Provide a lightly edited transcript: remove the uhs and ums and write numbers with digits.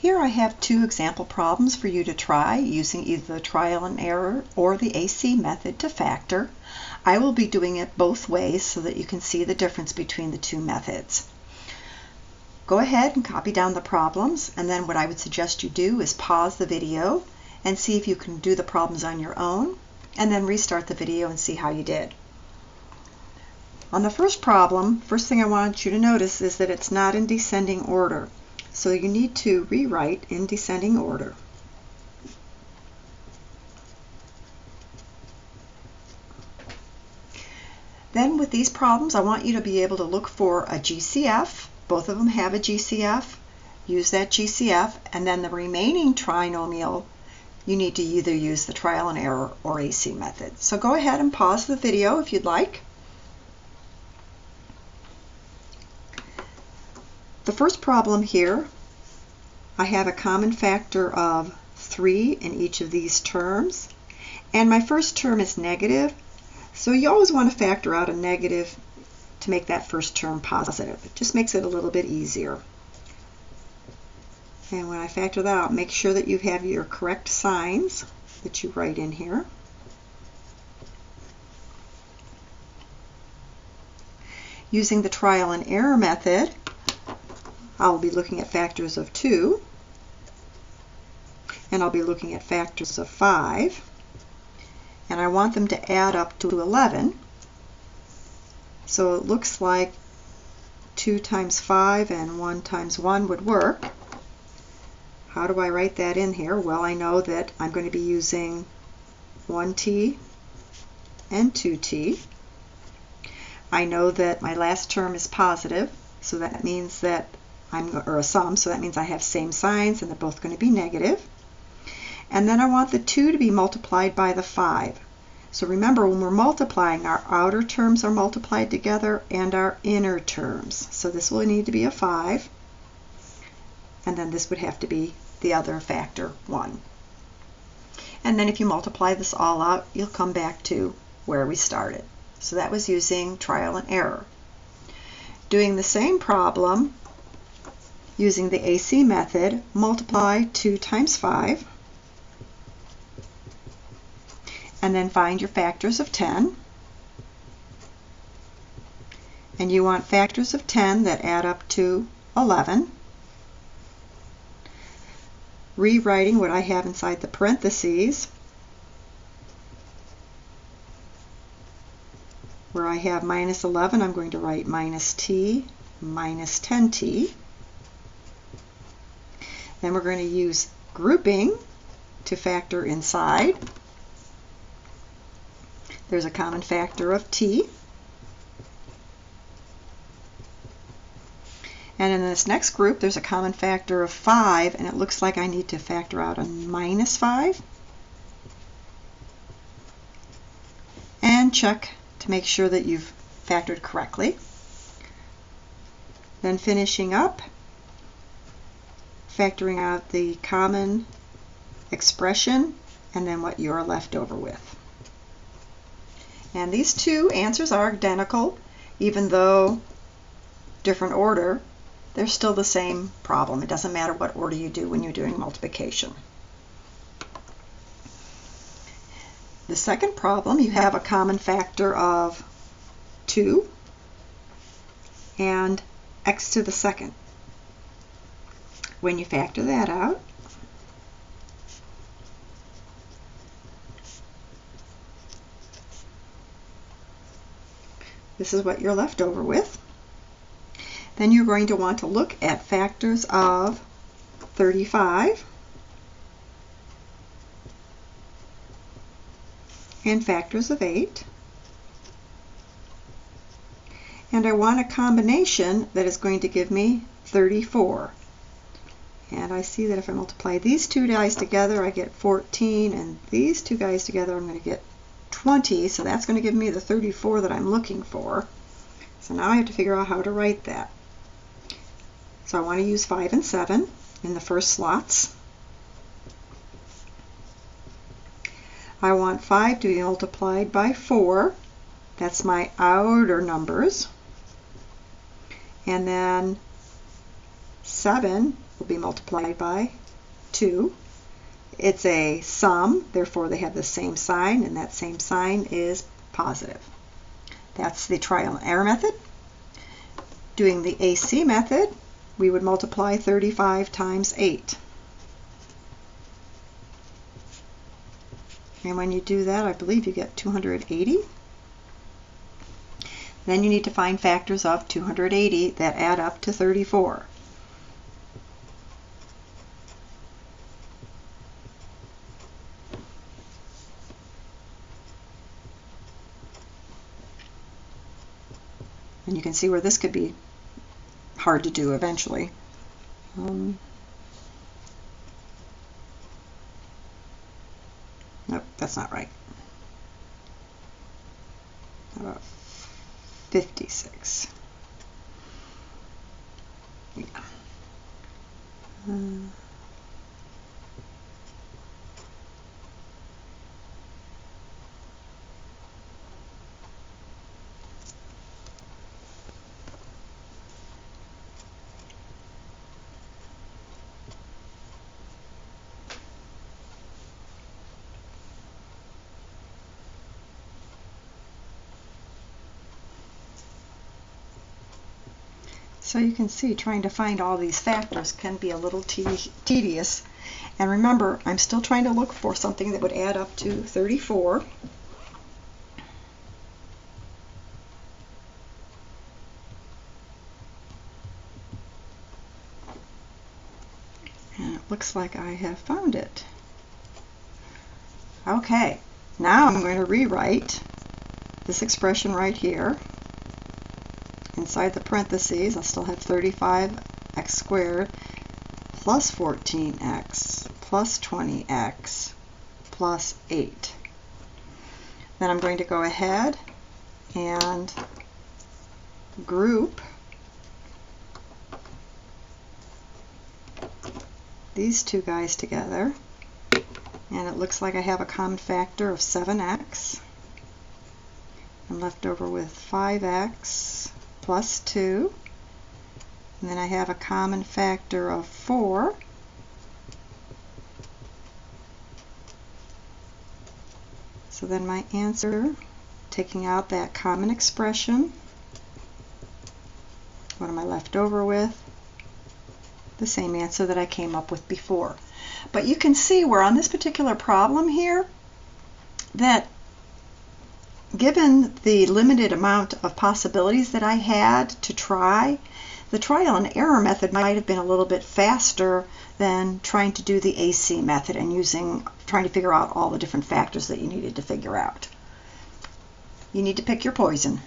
Here I have two example problems for you to try using either the trial and error or the AC method to factor. I will be doing it both ways so that you can see the difference between the two methods. Go ahead and copy down the problems, and then what I would suggest you do is pause the video and see if you can do the problems on your own, and then restart the video and see how you did. On the first problem, first thing I want you to notice is that it's not in descending order. So you need to rewrite in descending order. Then with these problems, I want you to be able to look for a GCF. Both of them have a GCF. Use that GCF, and then the remaining trinomial, you need to either use the trial and error or AC method. So go ahead and pause the video if you'd like. The first problem here, I have a common factor of 3 in each of these terms, and my first term is negative, so you always want to factor out a negative to make that first term positive. It just makes it a little bit easier. And when I factor that out, make sure that you have your correct signs that you write in here. Using the trial and error method, I'll be looking at factors of 2, and I'll be looking at factors of 5, and I want them to add up to 11. So it looks like 2 times 5 and 1 times 1 would work. How do I write that in here? Well, I know that I'm going to be using 1t and 2t. I know that my last term is positive, so that means that or a sum, so that means I have same signs and they're both going to be negative. And then I want the 2 to be multiplied by the 5. So remember, when we're multiplying, our outer terms are multiplied together and our inner terms. So this will need to be a 5, and then this would have to be the other factor, 1. And then if you multiply this all out, you'll come back to where we started. So that was using trial and error. Doing the same problem using the AC method, multiply 2 times 5, and then find your factors of 10. And you want factors of 10 that add up to 11. Rewriting what I have inside the parentheses, where I have minus 11, I'm going to write minus t minus 10t. Then we're going to use grouping to factor inside. There's a common factor of t. And in this next group, there's a common factor of 5, and it looks like I need to factor out a minus 5. And check to make sure that you've factored correctly. Then finishing up, factoring out the common expression, and then what you're left over with. And these two answers are identical, even though different order, they're still the same problem. It doesn't matter what order you do when you're doing multiplication. The second problem, you have a common factor of 2 and x to the second. When you factor that out, this is what you're left over with. Then you're going to want to look at factors of 35 and factors of 8. And I want a combination that is going to give me 34. And I see that if I multiply these two guys together, I get 14, and these two guys together, I'm going to get 20, so that's going to give me the 34 that I'm looking for. So now I have to figure out how to write that. So I want to use 5 and 7 in the first slots. I want 5 to be multiplied by 4. That's my outer numbers. And then 7 will be multiplied by 2. It's a sum, therefore they have the same sign, and that same sign is positive. That's the trial and error method. Doing the AC method, we would multiply 35 times 8. And when you do that, I believe you get 280. Then you need to find factors of 280 that add up to 34. And you can see where this could be hard to do eventually. Nope, that's not right. How about 56? Yeah. So you can see trying to find all these factors can be a little tedious. And remember, I'm still trying to look for something that would add up to 34. And it looks like I have found it. Okay, now I'm going to rewrite this expression right here. Inside the parentheses, I'll still have 35x squared plus 14x plus 20x plus 8. Then I'm going to go ahead and group these two guys together. And it looks like I have a common factor of 7x. I'm left over with 5x plus 2, and then I have a common factor of 4, so then my answer, taking out that common expression, what am I left over with? The same answer that I came up with before. But you can see where on this particular problem here that given the limited amount of possibilities that I had to try, the trial and error method might have been a little bit faster than trying to do the AC method and trying to figure out all the different factors that you needed to figure out. You need to pick your poison.